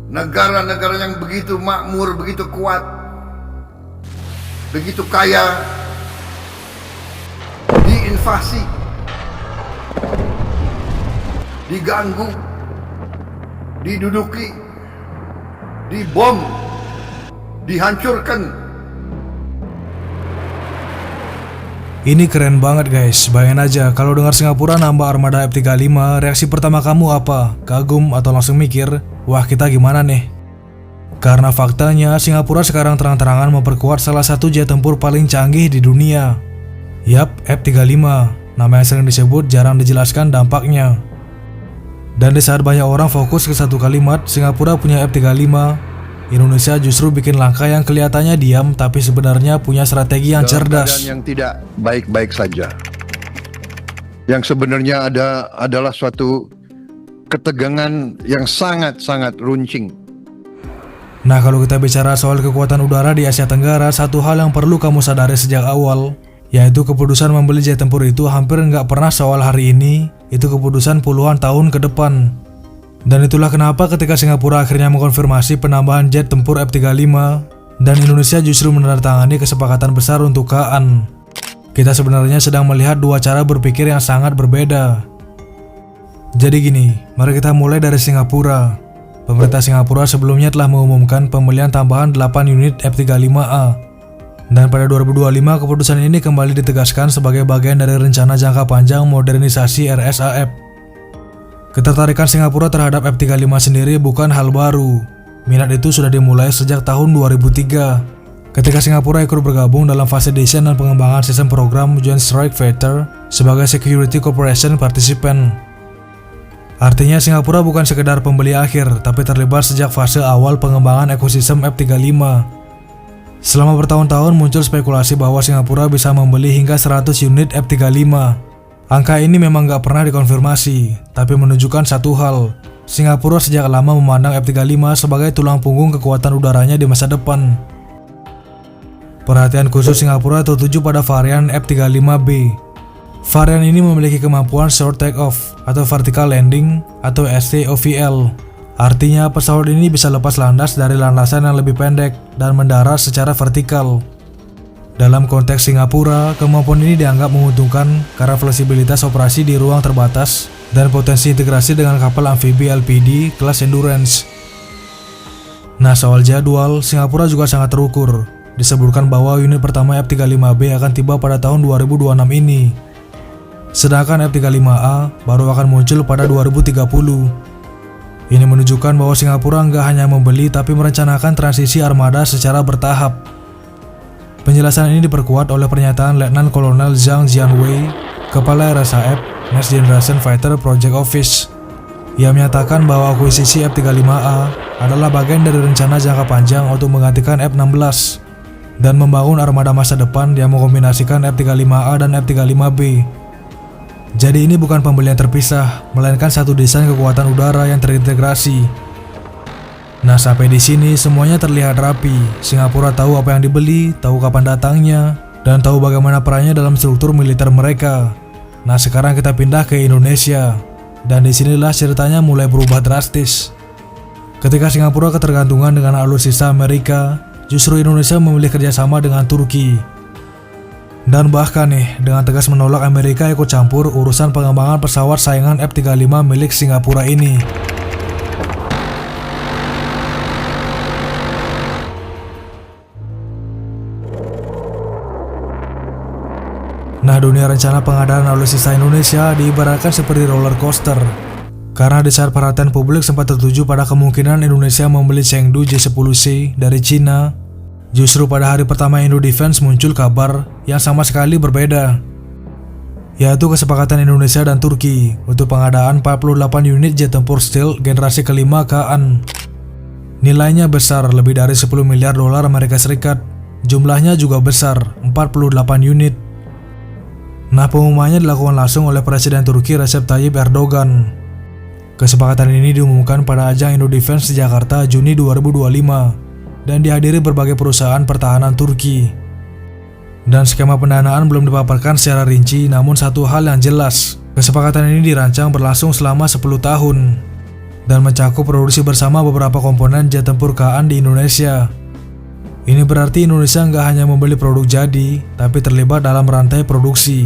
negara-negara yang begitu makmur, begitu kuat, begitu kaya, diinvasi, diganggu, diduduki, dibom, dihancurkan. Ini keren banget guys, bayangin aja kalau dengar Singapura nambah armada F-35, reaksi pertama kamu apa? Kagum atau langsung mikir, wah kita gimana nih? Karena faktanya Singapura sekarang terang-terangan memperkuat salah satu jet tempur paling canggih di dunia. Yap, F-35, nama yang sering disebut jarang dijelaskan dampaknya. Dan di saat banyak orang fokus ke satu kalimat, Singapura punya F-35, Indonesia justru bikin langkah yang kelihatannya diam tapi sebenarnya punya strategi yang cerdas. Yang tidak baik-baik saja. Yang sebenarnya adalah suatu ketegangan yang sangat-sangat runcing. Nah, kalau kita bicara soal kekuatan udara di Asia Tenggara, satu hal yang perlu kamu sadari sejak awal, yaitu keputusan membeli jet tempur itu hampir nggak pernah soal hari ini, itu keputusan puluhan tahun ke depan. Dan itulah kenapa ketika Singapura akhirnya mengkonfirmasi penambahan jet tempur F-35 dan Indonesia justru menandatangani kesepakatan besar untuk KAAN. Kita sebenarnya sedang melihat dua cara berpikir yang sangat berbeda. Jadi gini, mari kita mulai dari Singapura. Pemerintah Singapura sebelumnya telah mengumumkan pembelian tambahan 8 unit F-35A. Dan pada 2025 keputusan ini kembali ditegaskan sebagai bagian dari rencana jangka panjang modernisasi RSAF. Ketertarikan Singapura terhadap F-35 sendiri bukan hal baru. Minat itu sudah dimulai sejak tahun 2003 ketika Singapura ikut bergabung dalam fase desain dan pengembangan sistem program Joint Strike Fighter sebagai Security Cooperation Participant. Artinya Singapura bukan sekedar pembeli akhir, tapi terlibat sejak fase awal pengembangan ekosistem F-35. Selama bertahun-tahun muncul spekulasi bahwa Singapura bisa membeli hingga 100 unit F-35. Angka ini memang gak pernah dikonfirmasi, tapi menunjukkan satu hal. Singapura sejak lama memandang F-35 sebagai tulang punggung kekuatan udaranya di masa depan. Perhatian khusus Singapura tertuju pada varian F-35B. Varian ini memiliki kemampuan Short Take-Off atau Vertical Landing atau STOVL. Artinya pesawat ini bisa lepas landas dari landasan yang lebih pendek dan mendarat secara vertikal. Dalam konteks Singapura, kemampuan ini dianggap menguntungkan karena fleksibilitas operasi di ruang terbatas dan potensi integrasi dengan kapal amfibi LPD kelas Endurance. Nah, soal jadwal, Singapura juga sangat terukur. Disebutkan bahwa unit pertama F-35B akan tiba pada tahun 2026 ini. Sedangkan F-35A baru akan muncul pada 2030. Ini menunjukkan bahwa Singapura nggak hanya membeli tapi merencanakan transisi armada secara bertahap. Penjelasan ini diperkuat oleh pernyataan Letnan Kolonel Zhang Jianwei, Kepala RSAF Next Generation Fighter Project Office. Ia menyatakan bahwa akuisisi F-35A adalah bagian dari rencana jangka panjang untuk menggantikan F-16 dan membangun armada masa depan yang mengkombinasikan F-35A dan F-35B. Jadi ini bukan pembelian terpisah, melainkan satu desain kekuatan udara yang terintegrasi. Nah, sampai di sini semuanya terlihat rapi. Singapura tahu apa yang dibeli, tahu kapan datangnya, dan tahu bagaimana perannya dalam struktur militer mereka. Nah, sekarang kita pindah ke Indonesia. Dan disinilah ceritanya mulai berubah drastis. Ketika Singapura ketergantungan dengan alutsista Amerika, justru Indonesia memilih kerjasama dengan Turki. Dan bahkan nih, dengan tegas menolak Amerika ikut campur urusan pengembangan pesawat saingan F-35 milik Singapura ini. Nah, dunia rencana pengadaan alutsista Indonesia diibaratkan seperti roller coaster. Karena di saat perhatian publik sempat tertuju pada kemungkinan Indonesia membeli Chengdu J-10C dari Cina, justru pada hari pertama Indo Defense muncul kabar yang sama sekali berbeda, yaitu kesepakatan Indonesia dan Turki untuk pengadaan 48 unit jet tempur stealth generasi kelima KAAN. Nilainya besar, lebih dari 10 miliar dolar Amerika Serikat. Jumlahnya juga besar, 48 unit. Nah, pengumumannya dilakukan langsung oleh Presiden Turki Recep Tayyip Erdogan. Kesepakatan ini diumumkan pada ajang Indo Defense di Jakarta Juni 2025 dan dihadiri berbagai perusahaan pertahanan Turki. Dan skema pendanaan belum dipaparkan secara rinci, namun satu hal yang jelas, kesepakatan ini dirancang berlangsung selama 10 tahun. dan mencakup produksi bersama beberapa komponen jet tempur KAAN di Indonesia. Ini berarti Indonesia nggak hanya membeli produk jadi, tapi terlibat dalam rantai produksi.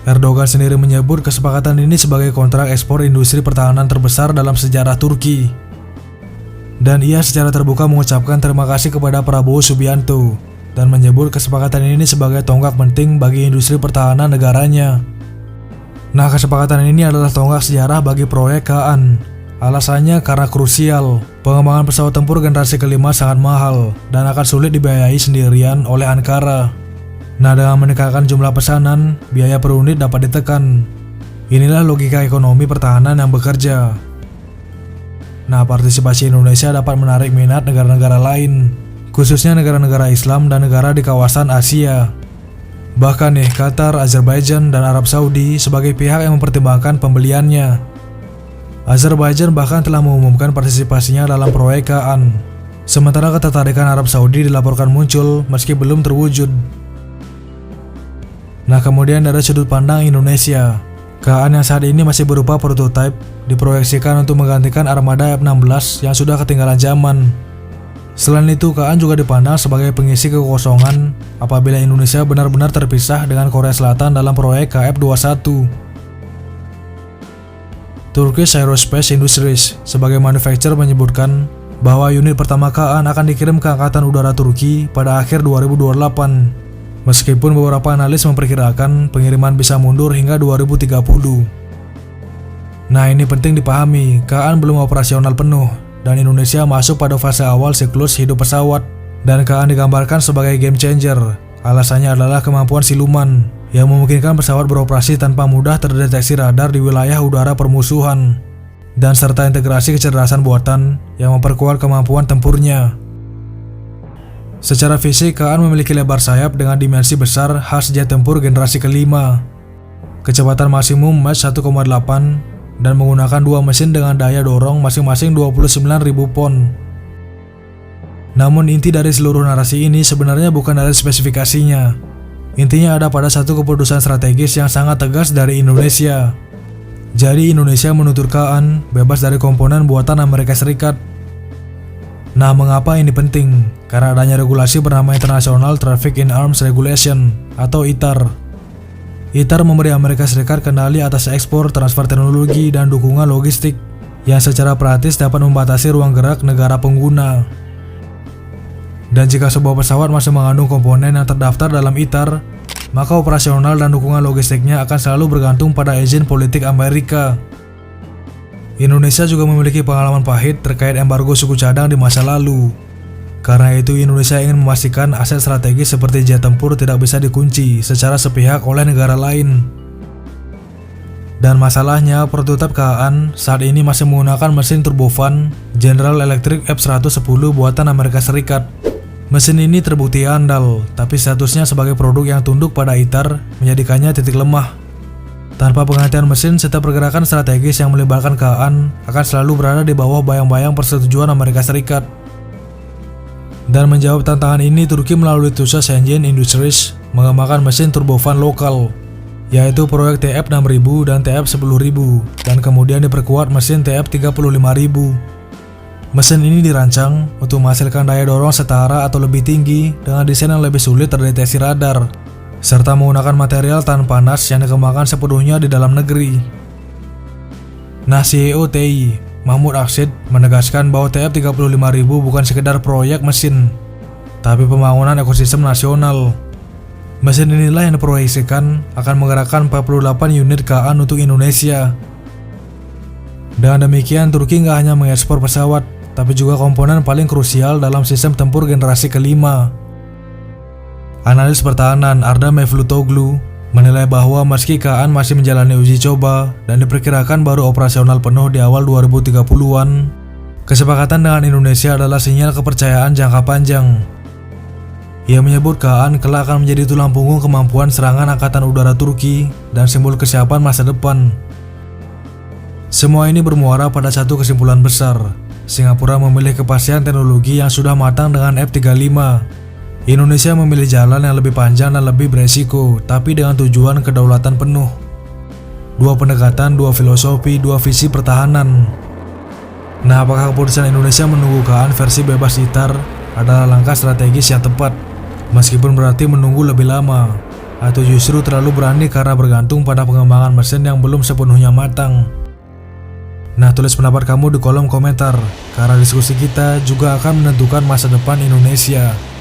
Erdogan sendiri menyebut kesepakatan ini sebagai kontrak ekspor industri pertahanan terbesar dalam sejarah Turki. Dan ia secara terbuka mengucapkan terima kasih kepada Prabowo Subianto dan menyebut kesepakatan ini sebagai tonggak penting bagi industri pertahanan negaranya. Nah, kesepakatan ini adalah tonggak sejarah bagi proyek KAAN. Alasannya karena krusial, pengembangan pesawat tempur generasi kelima sangat mahal dan akan sulit dibiayai sendirian oleh Ankara. Nah, dengan meningkatkan jumlah pesanan, biaya per unit dapat ditekan. Inilah logika ekonomi pertahanan yang bekerja. Nah, partisipasi Indonesia dapat menarik minat negara-negara lain, khususnya negara-negara Islam dan negara di kawasan Asia. Bahkan nih, Qatar, Azerbaijan, dan Arab Saudi sebagai pihak yang mempertimbangkan pembeliannya. Azerbaijan bahkan telah mengumumkan partisipasinya dalam proyek KAAN. Sementara ketertarikan Arab Saudi dilaporkan muncul meski belum terwujud. Nah, kemudian dari sudut pandang Indonesia, KAAN yang saat ini masih berupa prototipe diproyeksikan untuk menggantikan armada F-16 yang sudah ketinggalan zaman. Selain itu, KAAN juga dipandang sebagai pengisi kekosongan apabila Indonesia benar-benar terpisah dengan Korea Selatan dalam proyek KF-21. Turkish Aerospace Industries sebagai manufacturer menyebutkan bahwa unit pertama KAAN akan dikirim ke Angkatan Udara Turki pada akhir 2028. Meskipun beberapa analis memperkirakan pengiriman bisa mundur hingga 2030. Nah, ini penting dipahami, KAAN belum operasional penuh dan Indonesia masuk pada fase awal siklus hidup pesawat, dan KAAN digambarkan sebagai game changer. Alasannya adalah kemampuan siluman yang memungkinkan pesawat beroperasi tanpa mudah terdeteksi radar di wilayah udara permusuhan, dan serta integrasi kecerdasan buatan yang memperkuat kemampuan tempurnya. Secara fisik, KAAN memiliki lebar sayap dengan dimensi besar khas jet tempur generasi kelima, kecepatan maksimum Mach 1,8, dan menggunakan dua mesin dengan daya dorong masing-masing 29.000 pon. Namun inti dari seluruh narasi ini sebenarnya bukan dari spesifikasinya. Intinya ada pada satu keputusan strategis yang sangat tegas dari Indonesia. Jadi Indonesia menuntut KAAN bebas dari komponen buatan Amerika Serikat. Nah, mengapa ini penting? Karena adanya regulasi bernama International Traffic in Arms Regulation atau ITAR. ITAR memberi Amerika Serikat kendali atas ekspor, transfer teknologi, dan dukungan logistik yang secara praktis dapat membatasi ruang gerak negara pengguna. Dan jika sebuah pesawat masih mengandung komponen yang terdaftar dalam ITAR, maka operasional dan dukungan logistiknya akan selalu bergantung pada izin politik Amerika. Indonesia juga memiliki pengalaman pahit terkait embargo suku cadang di masa lalu. Karena itu, Indonesia ingin memastikan aset strategis seperti jet tempur tidak bisa dikunci secara sepihak oleh negara lain. Dan masalahnya, prototipe KAAN saat ini masih menggunakan mesin turbofan General Electric F-110 buatan Amerika Serikat. Mesin ini terbukti andal, tapi statusnya sebagai produk yang tunduk pada ITAR menjadikannya titik lemah. Tanpa penggantian mesin, setiap pergerakan strategis yang melibatkan KAAN akan selalu berada di bawah bayang-bayang persetujuan Amerika Serikat. Dan menjawab tantangan ini, Turki melalui Tusass Engine Industries mengembangkan mesin turbofan lokal, yaitu proyek TF6000 dan TF10000, dan kemudian diperkuat mesin TF35000. Mesin ini dirancang untuk menghasilkan daya dorong setara atau lebih tinggi dengan desain yang lebih sulit terdeteksi radar, serta menggunakan material tahan panas yang dikembangkan sepenuhnya di dalam negeri. Nah, CEO TI, Mahmud Aksid, menegaskan bahwa TF35000 bukan sekedar proyek mesin, tapi pembangunan ekosistem nasional. Mesin inilah yang diproyeksikan akan menggerakkan 48 unit KAAN untuk Indonesia. Dengan demikian, Turki nggak hanya mengekspor pesawat, tapi juga komponen paling krusial dalam sistem tempur generasi kelima. Analis pertahanan Arda Mevlutoglu menilai bahwa meski KAAN masih menjalani uji coba dan diperkirakan baru operasional penuh di awal 2030-an, kesepakatan dengan Indonesia adalah sinyal kepercayaan jangka panjang. Ia menyebut KAAN kelak akan menjadi tulang punggung kemampuan serangan Angkatan Udara Turki dan simbol kesiapan masa depan. Semua ini bermuara pada satu kesimpulan besar. Singapura memilih kepastian teknologi yang sudah matang dengan F-35. Indonesia memilih jalan yang lebih panjang dan lebih beresiko, tapi dengan tujuan kedaulatan penuh. Dua pendekatan, dua filosofi, dua visi pertahanan. Nah, apakah keputusan Indonesia menunggu KAAN versi bebas ITAR adalah langkah strategis yang tepat, meskipun berarti menunggu lebih lama, atau justru terlalu berani karena bergantung pada pengembangan mesin yang belum sepenuhnya matang? Nah, tulis pendapat kamu di kolom komentar, karena diskusi kita juga akan menentukan masa depan Indonesia.